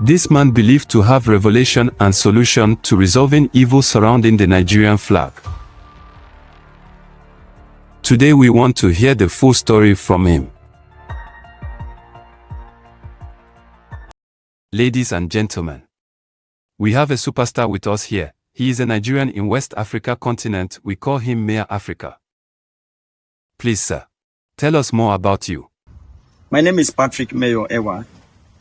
This man believed to have revelation and solution to resolving evil surrounding the Nigerian flag. Today we want to hear the full story from him. Ladies and gentlemen, we have a superstar with us here. He is a Nigerian in West Africa continent. We call him Mayor Africa. Please, sir, tell us more about you. My name is Patrick Mayor Ewa.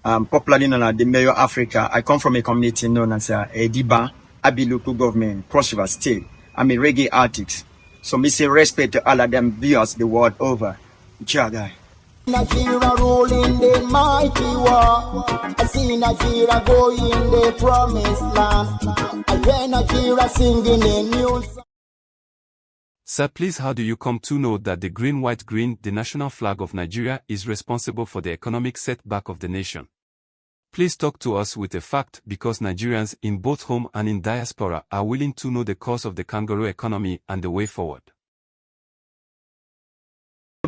I'm popularly known as the Mayor Africa. I come from a community known as Ediba, Abi local government, Cross River State. I'm a reggae artist. So me say respect to all of them viewers the world over. Guy. Nigeria ruling the mighty war. I see Nigeria going the promised land. I hear Nigeria singing a new song. Sir, please, how do you come to know that the green, white, green, the national flag of Nigeria, is responsible for the economic setback of the nation? Please talk to us with a fact, because Nigerians in both home and in diaspora are willing to know the cause of the kangaroo economy and the way forward.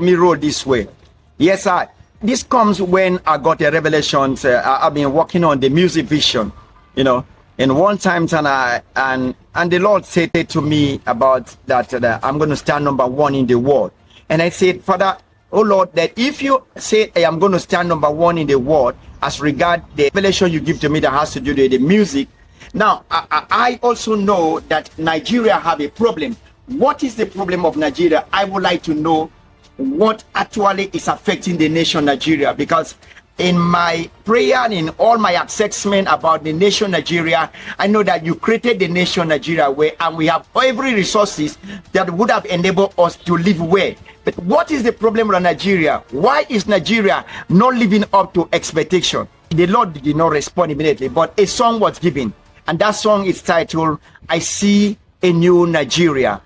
Me roll this way. Yes, sir. This comes when I got a revelation. I've been working on the music vision, you know. And one time, and the Lord said to me about that I'm going to stand number one in the world. And I said, Father, oh Lord, that if you say I am going to stand number one in the world, as regard the revelation you give to me that has to do with the music. Now, I also know that Nigeria have a problem. What is the problem of Nigeria? I would like to know what actually is affecting the nation Nigeria, because in my prayer and in all my assessment about the nation Nigeria, I know that you created the nation Nigeria where, and we have every resources that would have enabled us to live well. But what is the problem with Nigeria? Why is Nigeria not living up to expectation? The Lord did not respond immediately, but a song was given, and that song is titled, I See a New Nigeria.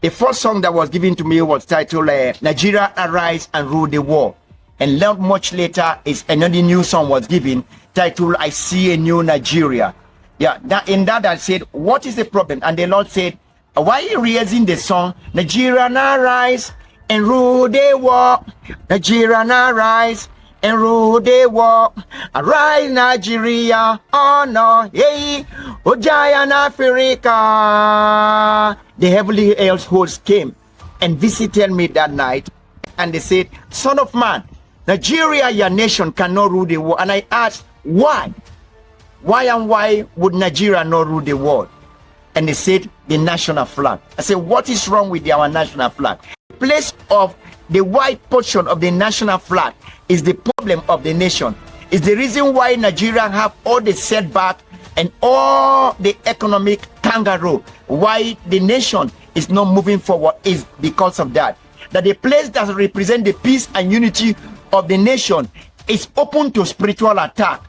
The first song that was given to me was titled, Nigeria Arise and Rule the World. And much later, another new song was given, titled, I See a New Nigeria. Yeah, in that I said, what is the problem? And the Lord said, why are you raising the song, Nigeria Arise and Rule the World? Nigeria Arise and Rule the World. Arise Nigeria, oh no, hey, oh giant Africa. The heavenly hosts came and visited me that night, and they said, Son of man, Nigeria, your nation, cannot rule the world. And I asked, why? Why would Nigeria not rule the world? And they said, the national flag. I said, what is wrong with our national flag? The place of the white portion of the national flag is the problem of the nation. It's the reason why Nigeria have all the setback and all the economic kangaroo. Why the nation is not moving forward is because of that. That the place that represents the peace and unity of the nation is open to spiritual attack,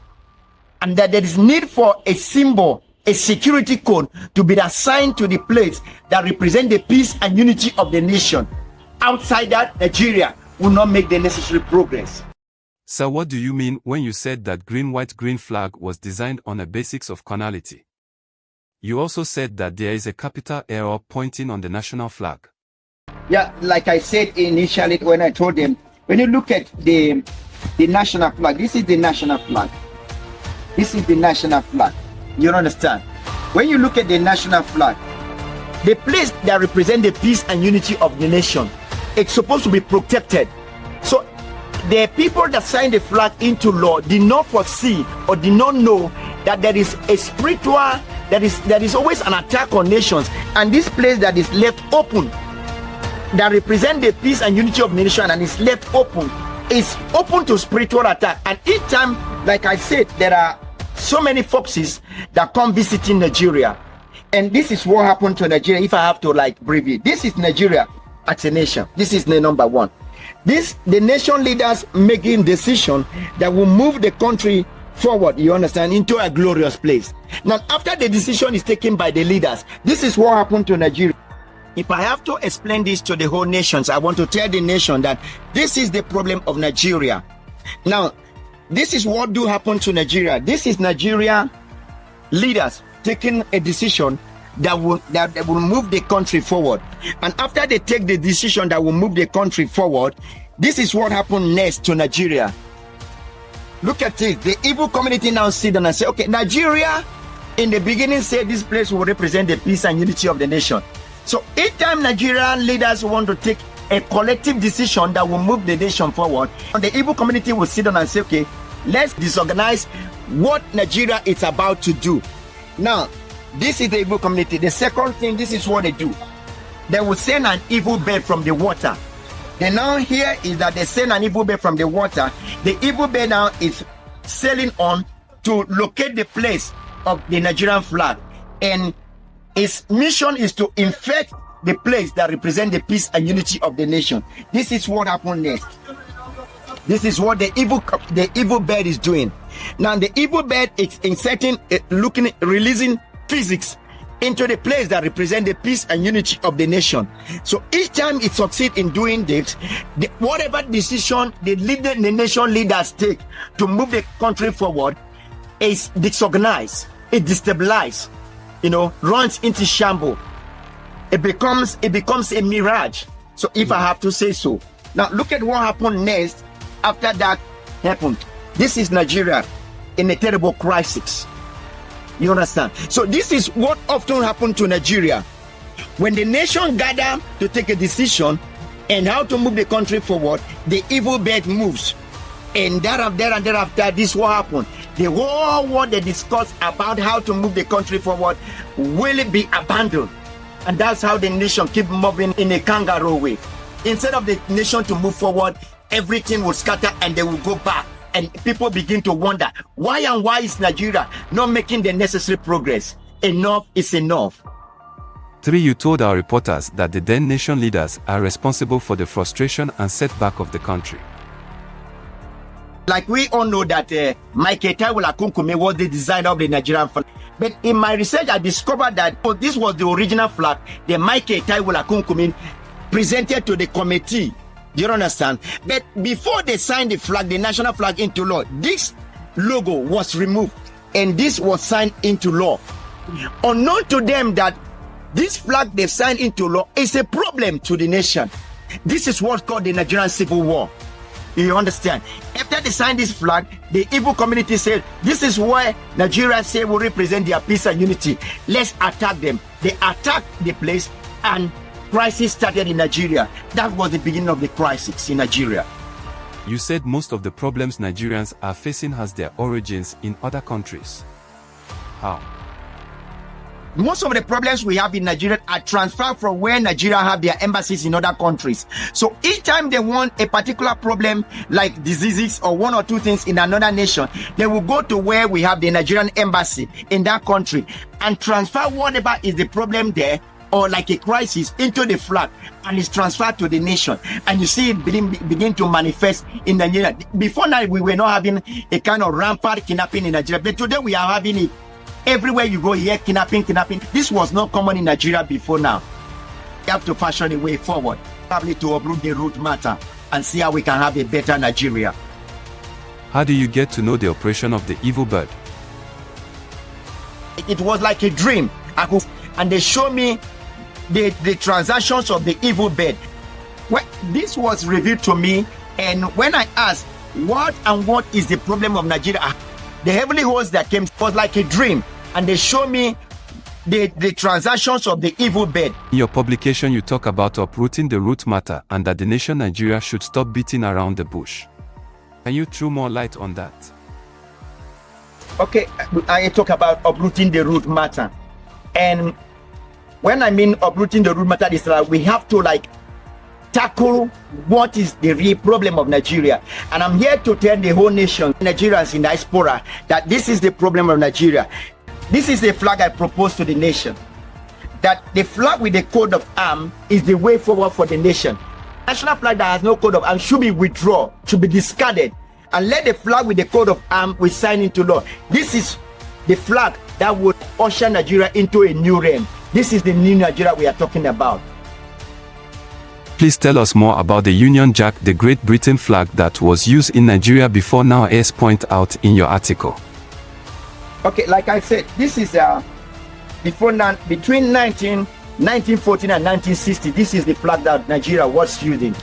and that there is need for a symbol, a security code to be assigned to the place that represents the peace and unity of the nation. Outside that, Nigeria will not make the necessary progress. Sir, what do you mean when you said that green, white, green flag was designed on a basics of carnality? You also said that there is a capital error pointing on the national flag. Yeah, like I said initially when I told them, when you look at the national flag, this is the national flag. This is the national flag. You understand? When you look at the national flag, the place that represents the peace and unity of the nation, it's supposed to be protected. So the people that signed the flag into law did not foresee or did not know that there is a spiritual, there is always an attack on nations, and this place that is left open, that represent the peace and unity of the nation and is left open, is open to spiritual attack. And each time, like I said, there are so many foxes that come visiting Nigeria. And this is what happened to Nigeria, if I have to like briefly. This is Nigeria as a nation. This is the number one. The nation leaders making decision that will move the country forward, you understand, into a glorious place. Now, after the decision is taken by the leaders, this is what happened to Nigeria. If I have to explain this to the whole nations, I want to tell the nation that this is the problem of Nigeria. Now, this is what do happen to Nigeria. This is Nigeria leaders taking a decision that will move the country forward. And after they take the decision that will move the country forward, this is what happened next to Nigeria. Look at it. The Igbo community now sit down and say, okay, Nigeria in the beginning said this place will represent the peace and unity of the nation. So each time Nigerian leaders want to take a collective decision that will move the nation forward, the Igbo community will sit down and say, okay, let's disorganize what Nigeria is about to do. Now, this is the Igbo community. The second thing, this is what they do. They will send an evil bird from the water. The now here is that they send an evil bird from the water. The evil bird now is sailing on to locate the place of the Nigerian flag. And its mission is to infect the place that represents the peace and unity of the nation. This is what happened next. This is what the evil bird is doing. Now the evil bird is inserting, releasing physics into the place that represents the peace and unity of the nation. So each time it succeeds in doing this, whatever decision the nation leaders take to move the country forward is disorganized, it destabilizes, runs into shambles. It becomes a mirage. So if I have to say so. Now look at what happened next after that happened. This is Nigeria in a terrible crisis. You understand? So this is what often happened to Nigeria. When the nation gather to take a decision and how to move the country forward, the evil bird moves. And thereafter, this what happened. The whole what they discuss about how to move the country forward will be abandoned. And that's how the nation keep moving in a kangaroo way. Instead of the nation to move forward, everything will scatter and they will go back. And people begin to wonder, why is Nigeria not making the necessary progress? Enough is enough. 3. You told our reporters that the then nation leaders are responsible for the frustration and setback of the country. Like we all know that Michael Taiwo Akinkunmi was the designer of the Nigerian flag. But in my research, I discovered that this was the original flag that Michael Taiwo Akinkunmi presented to the committee. Do you understand? But before they signed the flag, the national flag into law, this logo was removed and this was signed into law. Unknown to them that this flag they've signed into law is a problem to the nation. This is what's called the Nigerian Civil War. You understand? After they signed this flag, the Igbo community said, this is why Nigeria say will represent their peace and unity. Let's attack them. They attacked the place and crisis started in Nigeria. That was the beginning of the crisis in Nigeria. You said most of the problems Nigerians are facing has their origins in other countries. How? Most of the problems we have in Nigeria are transferred from where Nigeria have their embassies in other countries. So each time they want a particular problem like diseases or one or two things in another nation, they will go to where we have the Nigerian embassy in that country and transfer whatever is the problem there or like a crisis into the flag, and it's transferred to the nation. And you see it begin to manifest in Nigeria. Before now, we were not having a kind of rampant kidnapping in Nigeria, but today we are having it. Everywhere you go, here kidnapping. This was not common in Nigeria before now. We have to fashion a way forward, probably to uproot the root matter and see how we can have a better Nigeria. How do you get to know the operation of the evil bird? It was like a dream. And they showed me the transactions of the evil bird. Well, this was revealed to me, and when I asked what is the problem of Nigeria, the heavenly host that came was like a dream, and they showed me the transactions of the evil bird. In your publication, you talk about uprooting the root matter and that the nation Nigeria should stop beating around the bush. Can you throw more light on that? Okay, I talk about uprooting the root matter. And when I mean uprooting the root matter, is that we have to tackle what is the real problem of Nigeria. And I'm here to tell the whole nation, Nigerians in diaspora, that this is the problem of Nigeria. This is the flag I propose to the nation. That the flag with the coat of arms is the way forward for the nation. National flag that has no coat of arms should be withdrawn, should be discarded, and let the flag with the coat of arms be signed into law. This is the flag that would usher Nigeria into a new realm. This is the new Nigeria we are talking about. Please tell us more about the Union Jack, the Great Britain flag that was used in Nigeria before now, as pointed out in your article. Okay, like I said, this is between 1914 and 1960. This is the flag that Nigeria was using.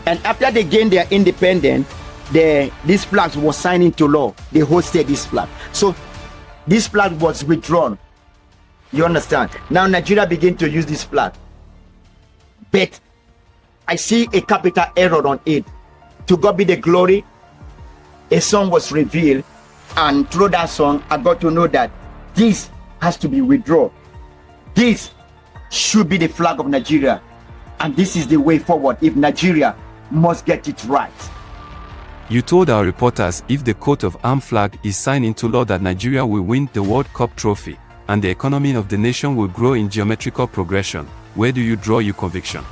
And after they gained their independence, these flags was signed into law, they hosted this flag. So this flag was withdrawn. You understand? Now Nigeria began to use this flag. But I see a capital error on it. To God be the glory. A song was revealed, and through that song, I got to know that this has to be withdrawn. This should be the flag of Nigeria, and this is the way forward if Nigeria must get it right. You told our reporters if the coat of arms flag is signed into law that Nigeria will win the World Cup trophy, and the economy of the nation will grow in geometrical progression. Where do you draw your conviction?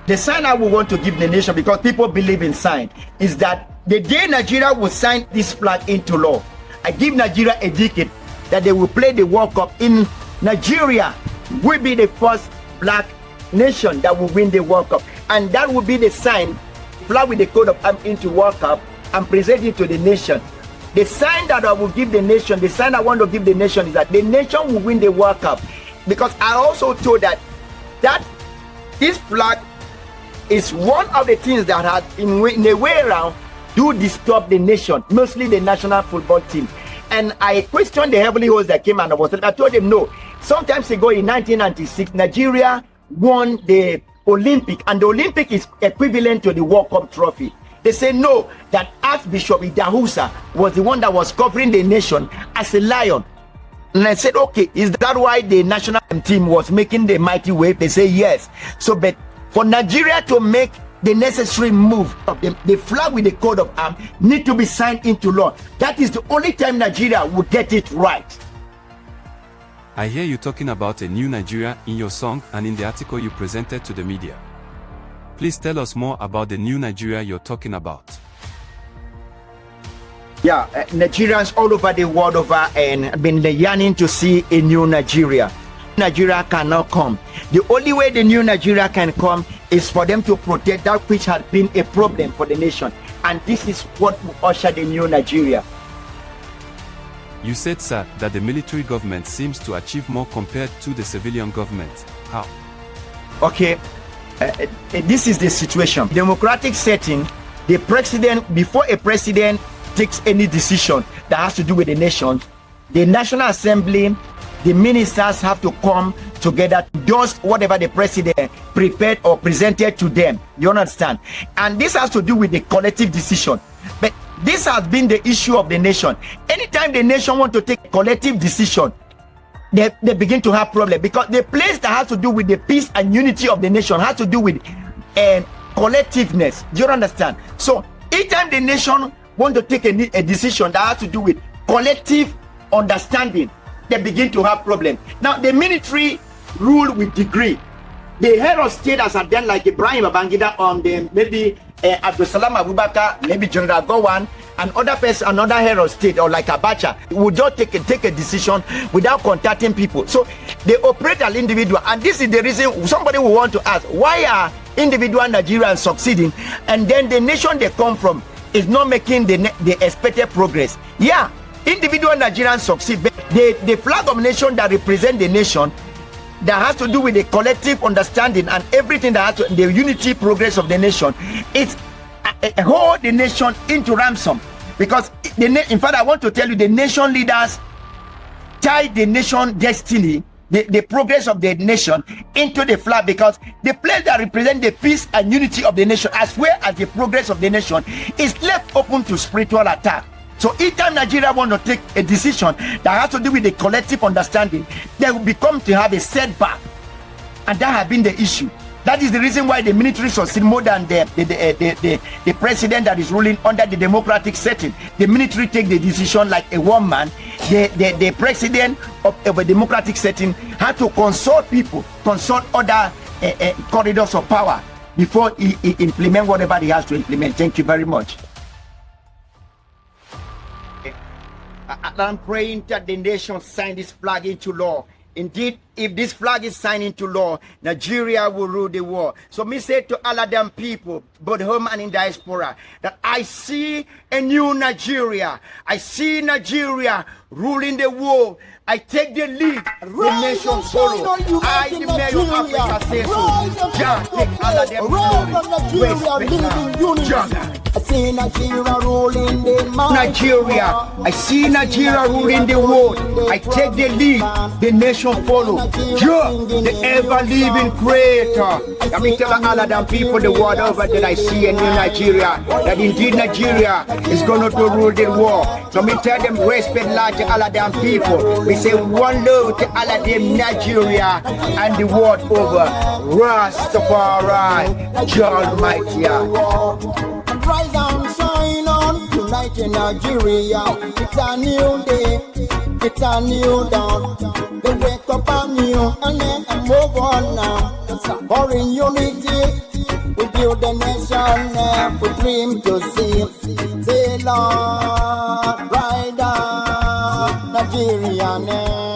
The sign I would want to give the nation, because people believe in sign, is that the day Nigeria will sign this flag into law, I give Nigeria a decade that they will play the World Cup in Nigeria. Will be the first black nation that will win the World Cup, and that will be the sign, flag with the coat of arms into World Cup and present it to the nation. The sign that I will give the nation, the sign I want to give the nation, is that the nation will win the World Cup, because I also told that this flag is one of the things that has in a way around do disturb the nation, mostly the national football team. And I questioned the heavenly host that came and I told them no. Sometimes ago in 1996, Nigeria won the Olympic, and the Olympic is equivalent to the World Cup trophy. They say no, that Archbishop Idahusa was the one that was covering the nation as a lion. And I said, okay, is that why the national team was making the mighty wave? They say yes. So, but for Nigeria to make the necessary move, the flag with the coat of arms need to be signed into law. That is the only time Nigeria will get it right. I hear you talking about a new Nigeria in your song and in the article you presented to the media. Please tell us more about the new Nigeria you're talking about. Yeah, Nigerians all over the world and been yearning to see a new Nigeria. Nigeria cannot come. The only way the new Nigeria can come is for them to protect that which had been a problem for the nation. And this is what will usher the new Nigeria. You said, sir, that the military government seems to achieve more compared to the civilian government. How? Okay, this is the situation. Democratic setting, the president, before a president takes any decision that has to do with the nation, the National Assembly, the ministers have to come together to do whatever the president prepared or presented to them. You understand? And this has to do with the collective decision. But this has been the issue of the nation. Anytime the nation wants to take collective decision, they begin to have problems, because the place that has to do with the peace and unity of the nation has to do with collectiveness. Do you understand? So each time the nation wants to take a decision that has to do with collective understanding, they begin to have problems. Now, the military rule with degree. The head of state has done like Ibrahim Babangida on the maybe Abdul Salam Abubakar, maybe General Gowon, and other person, another head of state, or like Abacha, would just take a decision without contacting people. So they operate as individual, and this is the reason somebody will want to ask, why are individual Nigerians succeeding, and then the nation they come from is not making the expected progress? Yeah, individual Nigerians succeed, but the flag of nation that represent the nation, that has to do with the collective understanding and everything that has to the unity progress of the nation, it's hold the nation into ransom. Because in fact, I want to tell you, the nation leaders tie the nation destiny, the progress of the nation, into the flag, because the place that represent the peace and unity of the nation as well as the progress of the nation is left open to spiritual attack. So each time Nigeria want to take a decision that has to do with the collective understanding, they will become to have a setback. And that has been the issue. That is the reason why the military succeed more than the president that is ruling under the democratic setting. The military take the decision like a one man. The president of a democratic setting had to consult people, consult other corridors of power before he implement whatever he has to implement. Thank you very much. I'm praying that the nation sign this flag into law. Indeed, if this flag is signed into law, Nigeria will rule the world. So me say to all of them people, both home and in diaspora, that I see a new Nigeria. I see Nigeria ruling the world. I take the lead. The nation follow. I, the mayor of Africa, say so. Jah take all of them glory. West, see Nigeria ruling the mighty Nigeria, I see Nigeria ruling the world. I take the lead, the nation follow. You, the ever-living creator. Let me tell all of them people the world over that I see in Nigeria, that indeed Nigeria is going to rule the world. So me tell them respect large to all of them people. We say one love to all of them Nigeria and the world over. Rastafari, Jah Almighty. Rise and shine on, tonight in Nigeria. It's a new day, it's a new dawn. They wake up anew and then move on now. For in unity, we build the nation, we dream to see. Say Lord, ride on, Nigeria.